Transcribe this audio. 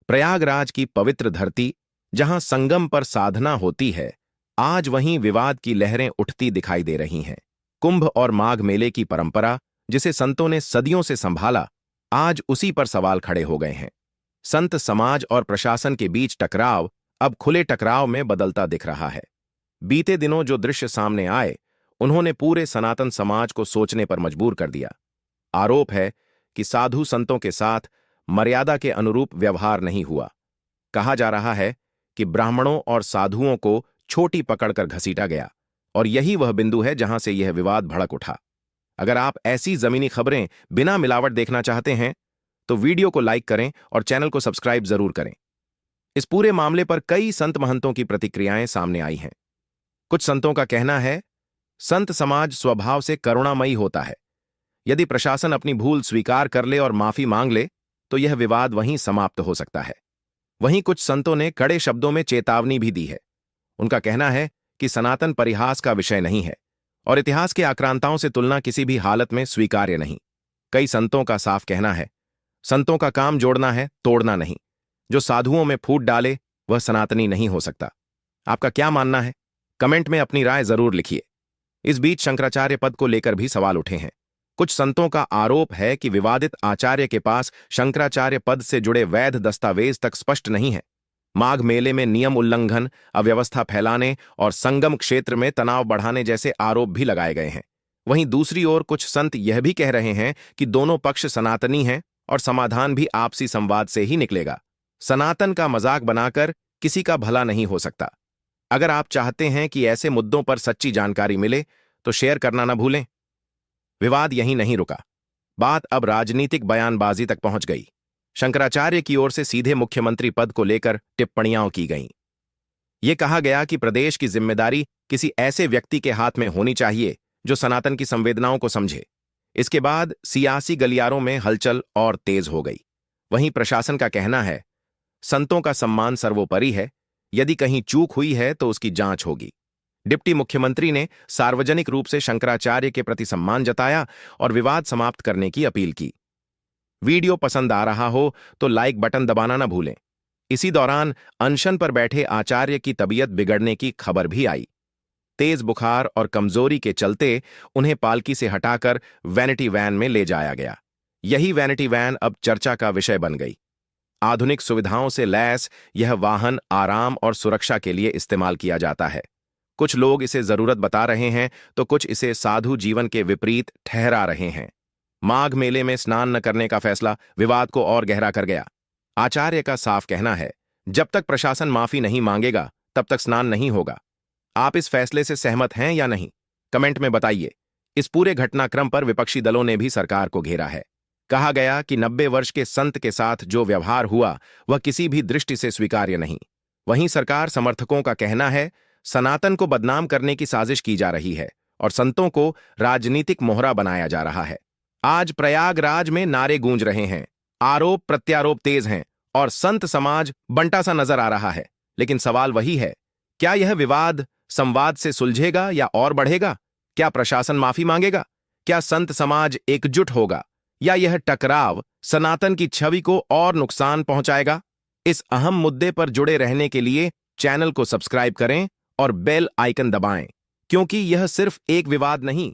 प्रयागराज की पवित्र धरती, जहां संगम पर साधना होती है, आज वहीं विवाद की लहरें उठती दिखाई दे रही हैं। कुंभ और माघ मेले की परंपरा, जिसे संतों ने सदियों से संभाला, आज उसी पर सवाल खड़े हो गए हैं। संत समाज और प्रशासन के बीच टकराव अब खुले टकराव में बदलता दिख रहा है। बीते दिनों जो दृश्य सामने आए, उन्होंने पूरे सनातन समाज को सोचने पर मजबूर कर दिया। आरोप है कि साधु संतों के साथ मर्यादा के अनुरूप व्यवहार नहीं हुआ। कहा जा रहा है कि ब्राह्मणों और साधुओं को छोटी पकड़कर घसीटा गया, और यही वह बिंदु है जहां से यह विवाद भड़क उठा। अगर आप ऐसी जमीनी खबरें बिना मिलावट देखना चाहते हैं, तो वीडियो को लाइक करें और चैनल को सब्सक्राइब जरूर करें। इस पूरे मामले पर कई संत महंतों की प्रतिक्रियाएं सामने आई हैं। कुछ संतों का कहना है, संत समाज स्वभाव से करुणामयी होता है। यदि प्रशासन अपनी भूल स्वीकार कर ले और माफी मांग ले, तो यह विवाद वहीं समाप्त हो सकता है। वहीं कुछ संतों ने कड़े शब्दों में चेतावनी भी दी है। उनका कहना है कि सनातन परिहास का विषय नहीं है और इतिहास के आक्रांताओं से तुलना किसी भी हालत में स्वीकार्य नहीं। कई संतों का साफ कहना है, संतों का काम जोड़ना है, तोड़ना नहीं। जो साधुओं में फूट डाले, वह सनातनी नहीं हो सकता। आपका क्या मानना है? कमेंट में अपनी राय जरूर लिखिए। इस बीच शंकराचार्य पद को लेकर भी सवाल उठे हैं। कुछ संतों का आरोप है कि विवादित आचार्य के पास शंकराचार्य पद से जुड़े वैध दस्तावेज तक स्पष्ट नहीं है। माघ मेले में नियम उल्लंघन, अव्यवस्था फैलाने और संगम क्षेत्र में तनाव बढ़ाने जैसे आरोप भी लगाए गए हैं। वहीं दूसरी ओर कुछ संत यह भी कह रहे हैं कि दोनों पक्ष सनातनी हैं और समाधान भी आपसी संवाद से ही निकलेगा। सनातन का मजाक बनाकर किसी का भला नहीं हो सकता। अगर आप चाहते हैं कि ऐसे मुद्दों पर सच्ची जानकारी मिले, तो शेयर करना न भूलें। विवाद यहीं नहीं रुका। बात अब राजनीतिक बयानबाजी तक पहुंच गई। शंकराचार्य की ओर से सीधे मुख्यमंत्री पद को लेकर टिप्पणियां की गईं। यह कहा गया कि प्रदेश की जिम्मेदारी किसी ऐसे व्यक्ति के हाथ में होनी चाहिए जो सनातन की संवेदनाओं को समझे। इसके बाद सियासी गलियारों में हलचल और तेज हो गई। वहीं प्रशासन का कहना है, संतों का सम्मान सर्वोपरि है। यदि कहीं चूक हुई है तो उसकी जांच होगी। डिप्टी मुख्यमंत्री ने सार्वजनिक रूप से शंकराचार्य के प्रति सम्मान जताया और विवाद समाप्त करने की अपील की। वीडियो पसंद आ रहा हो तो लाइक बटन दबाना न भूलें। इसी दौरान अनशन पर बैठे आचार्य की तबीयत बिगड़ने की खबर भी आई। तेज बुखार और कमजोरी के चलते उन्हें पालकी से हटाकर वैनिटी वैन में ले जाया गया। यही वैनिटी वैन अब चर्चा का विषय बन गई। आधुनिक सुविधाओं से लैस यह वाहन आराम और सुरक्षा के लिए इस्तेमाल किया जाता है। कुछ लोग इसे जरूरत बता रहे हैं तो कुछ इसे साधु जीवन के विपरीत ठहरा रहे हैं। माघ मेले में स्नान न करने का फैसला विवाद को और गहरा कर गया। आचार्य का साफ कहना है, जब तक प्रशासन माफी नहीं मांगेगा, तब तक स्नान नहीं होगा। आप इस फैसले से सहमत हैं या नहीं? कमेंट में बताइए। इस पूरे घटनाक्रम पर विपक्षी दलों ने भी सरकार को घेरा है। कहा गया कि 90 वर्ष के संत के साथ जो व्यवहार हुआ, वह किसी भी दृष्टि से स्वीकार्य नहीं। वहीं सरकार समर्थकों का कहना है, सनातन को बदनाम करने की साजिश की जा रही है और संतों को राजनीतिक मोहरा बनाया जा रहा है। आज प्रयागराज में नारे गूंज रहे हैं, आरोप प्रत्यारोप तेज हैं और संत समाज बंटा सा नजर आ रहा है। लेकिन सवाल वही है, क्या यह विवाद संवाद से सुलझेगा या और बढ़ेगा? क्या प्रशासन माफी मांगेगा? क्या संत समाज एकजुट होगा, या यह टकराव सनातन की छवि को और नुकसान पहुंचाएगा? इस अहम मुद्दे पर जुड़े रहने के लिए चैनल को सब्सक्राइब करें और बेल आइकन दबाएं, क्योंकि यह सिर्फ एक विवाद नहीं,